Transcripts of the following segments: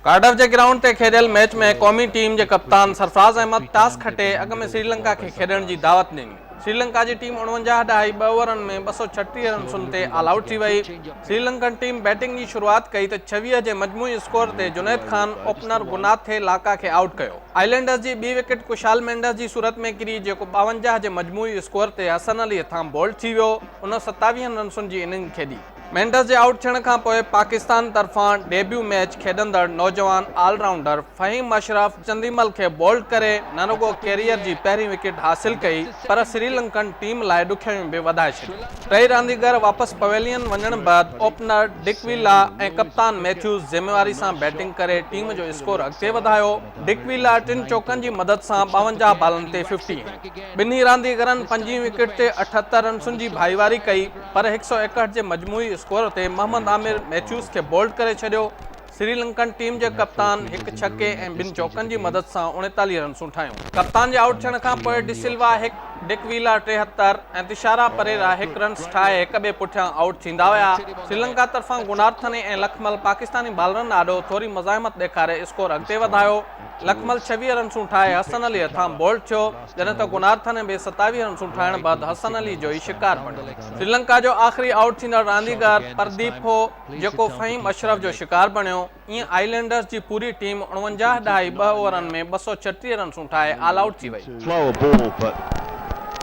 Cardiff जे ground ते खेॾियल match में क़ौमी टीम जे कप्तान सरफराज़ अहमद टॉस खटे अॻ में श्रीलंका खे खेॾण जी दावत ॾिनी। श्रीलंका जी टीम 49 ॾहाई 2 ओवरनि में 236 रन्सुनि ते ऑल आउट थी वई। श्रीलंकन टीम बैटिंग जी शुरूआत कई त 26 जे मजमूई स्कोर ते जुनैद खान ओपनर गुनाथे लाका खे आउट कयो। आइलैंडर्स जी ॿी विकेट कुशाल मेंडिस जी सूरत में किरी, जेको 52 जे मजमूई स्कोर ते हसन अली हथां बोल्ड थी वियो। उन 27 रन्सुनि जी इनिंग खेॾी। मेंडिस जे आउट थियण खां पोइ पाकिस्तान तरफ़ां डेब्यू मैच खेॾंदड़ नौजवान ऑलराउंडर फ़हीम अशरफ चंदीमल खे बोल्ड करे न रुगो कैरियर जी पहिरीं विकेट हासिल कई, पर श्रीलंकन टीम लाइ ॾुखियाईं बि वधाए छॾियूं। टई रांदीगर वापसि पवेलियन वञण बैदि ओपनर डिकविला ऐं कप्तान मैथ्यूज़ ज़िम्मेवारी सां बैटिंग करे टीम जो स्कोर अॻिते वधायो। डिकविला 3 चौकनि जी मदद सां 52 बालनि ते 50 हंयो। ॿिन्ही रांदीगरनि 5 विकेट ते 78 रन्सुनि जी भाईवारी कई, पर 161 जे मजमूई स्कोर ते मोहम्मद आमिर मैथ्यूज़ खे बोल्ड करे छॾियो। श्रीलंकन टीम जे कप्तान 1 छके ऐं 2 चौकनि जी मदद सां 39 रन्सूं ठाहियूं। कप्तान जे आउट थियण खां पोइ डिसिल्वा 1, डिकविला 73 ऐं तिशारा परेरा 1 रन्स ठाहे हिक ॿिए पुठियां आउट थींदा विया। श्रीलंका तरफ़ां गुनार्थने ऐं लखमल पाकिस्तानी बालरनि आॾो थोरी मज़ाहिमत ॾेखारे स्कोर अॻिते वधायो। लखमल 26 रन्सूं ठाहे हसन अली हथां बोल्ड थियो, जॾहिं त गुनार्थने बि 27 रन्सूं ठाहिण बैदि हसन अली जो ई शिकार बणियो। श्रीलंका जो आख़िरी आउट थींदड़ रांदीगर परदीप हो, जेको फ़हीम अशरफ जो शिकार बणियो। ईअं आइलैंडर्स जी पूरी टीम 49 ॾहाई 2 ओवरनि में 236 रन्सूं ठाहे ऑल आउट थी वई।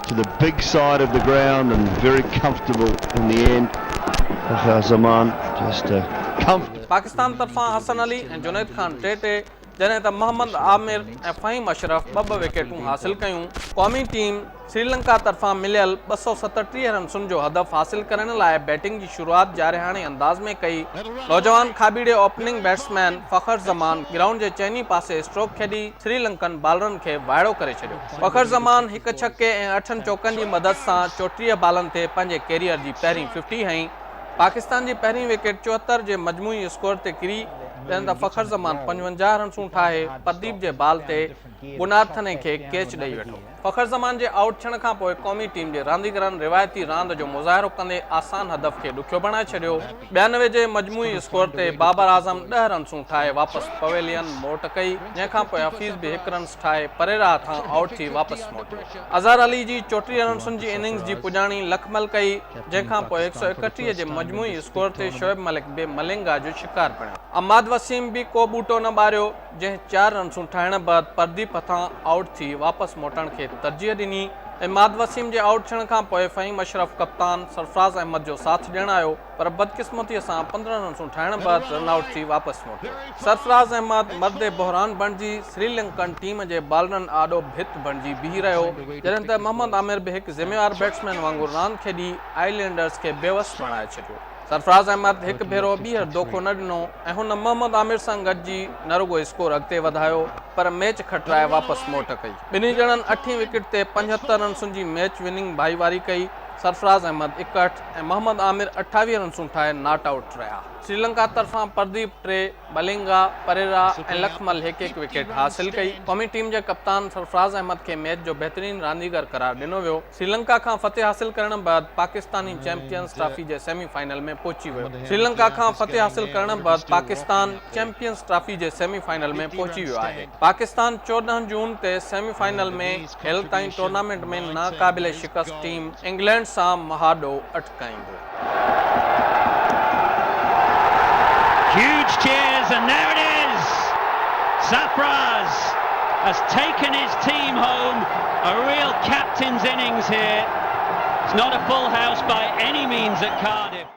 To the big side of the ground and very comfortable in the end. Zaman just comfortable. Pakistan तरफ़ां हसन अली ऐं जुनैद खान 3-3, जॾहिं त मोहम्मद आमिर ऐं फ़हीम अशरफ 2 विकेटूं हासिल कयूं। क़ौमी टीम श्रीलंका तरफ़ां मिलियल 237 रन्सुनि जो हदफ़ हासिल करण लाइ बैटिंग जी शुरूआत जारिहाणे अंदाज़ में कई। नौजवान खाबीड़े ओपनिंग बैट्समैन फ़खर ज़मान ग्राउंड जे चइनी पासे स्ट्रोक खेॾी श्रीलंकन बालरनि खे वाइड़ो करे छॾियो। फ़खर ज़मान 1 छके ऐं 8 चौकनि जी मदद सां 34 बालनि ते पंहिंजे कैरियर जी पहिरीं 50 हंई। पाकिस्तान जी पहिरीं विकेट 74 जे मजमूई स्कोर ते किरी, जॾहिं त फ़खर ज़मान 55 रन्सूं ठाहे परदीप जे बाल ते गुनार्थने खे कैच ॾेई वेठो। फ़खर ज़मान जे आउट थियण खां पोइ क़ौमी टीम जे रांदीगरनि रिवायती रांदि जो मुज़ाहिरो कंदे आसान हदफ़ खे ॾुखियो बणाए छॾियो। 92 जे मजमूई स्कोर ते बाबर आज़म 10 रन्सूं ठाहे वापसि पवेलियन मोट कई, जंहिंखां पोइ हफ़ीज़ बि 1 रन्स ठाहे परेरा हथां आउट थी वापसि मोटियो। अज़हर अली जी 34 रन्सुनि जी इनिंग्स जी पुॼाणी लखमल कई, जंहिंखां पोइ 131 जे मजमूई स्कोर ते शोएब मलिक बि मलिंगा जो शिकार बणियो। अहमद वसीम बि को ॿूटो न ॿारियो, जंहिं 4 रन्सूं ठाहिण बैदि परदीप हथां आउट थी वापसि मोटण खे तरजीह ॾिनी। अहमद वसीम जे आउट थियण खां पोइ फ़हीम अशरफ कप्तान सरफराज़ अहमद जो साथ ॾियण आयो, पर बदकिस्मतीअ सां 15 रन्सूं ठाहिण बैदि रन आउट थी वापसि मोटियो। सरफराज़ अहमद मर्दे बहरान बणिजी श्रीलंकन टीम जे बालरनि आॾो भित बणिजी बीही रहियो, जॾहिं त मोहम्मद आमिर बि हिकु ज़िम्मेवार बैट्समैन वांगुरु रांदि खेॾी आइलैंडर्स खे बेवस बणाए छॾियो। सरफराज़ अहमद हिकु भेरो ॿीहर धोखो न ॾिनो ऐं हुन मोहम्मद आमिर सां गॾिजी न रुगो स्कोर अॻिते वधायो, पर मैच खटराए वापसि मोट कई। ॿिन्ही ॼणनि 8 विकेट ते 75 रन्सुनि जी मैच विनिंग भाईवारी कई। सरफराज़ अहमद 61 ऐं मोहम्मद आमिर 28 रन्सूं ठाहे नॉट आउट रहिया। श्रीलंका तरफ़ां परदीप 3, मलिंगा, परेरा ऐं लखमल 1-1 विकेट हासिल कई। क़ौमी टीम जे कप्तान सरफराज़ अहमद खे मैच जो बहितरीन रांदीगर करार ॾिनो वियो। श्रीलंका खां फतेह हासिल करण बैदि पाकिस्तानी चैंपियंस ट्रॉफी जे सेमीफाइनल में पहुची वियो। श्रीलंका खां फतेह हासिल करण बैदि पाकिस्तान चैंपियंस ट्रॉफी जे सेमीफाइनल में पहुची वियो आहे। पाकिस्तान 14 जून ते सेमीफाइनल में हेल ताईं टूर्नामेंट में नाक़ाबिले शिकस्त टीम इंग्लैंड सां मुहादो अटकाईंदो। Huge cheers, and there it is! Sarfraz has taken his team home. A real captain's innings here. It's not a full house by any means at Cardiff.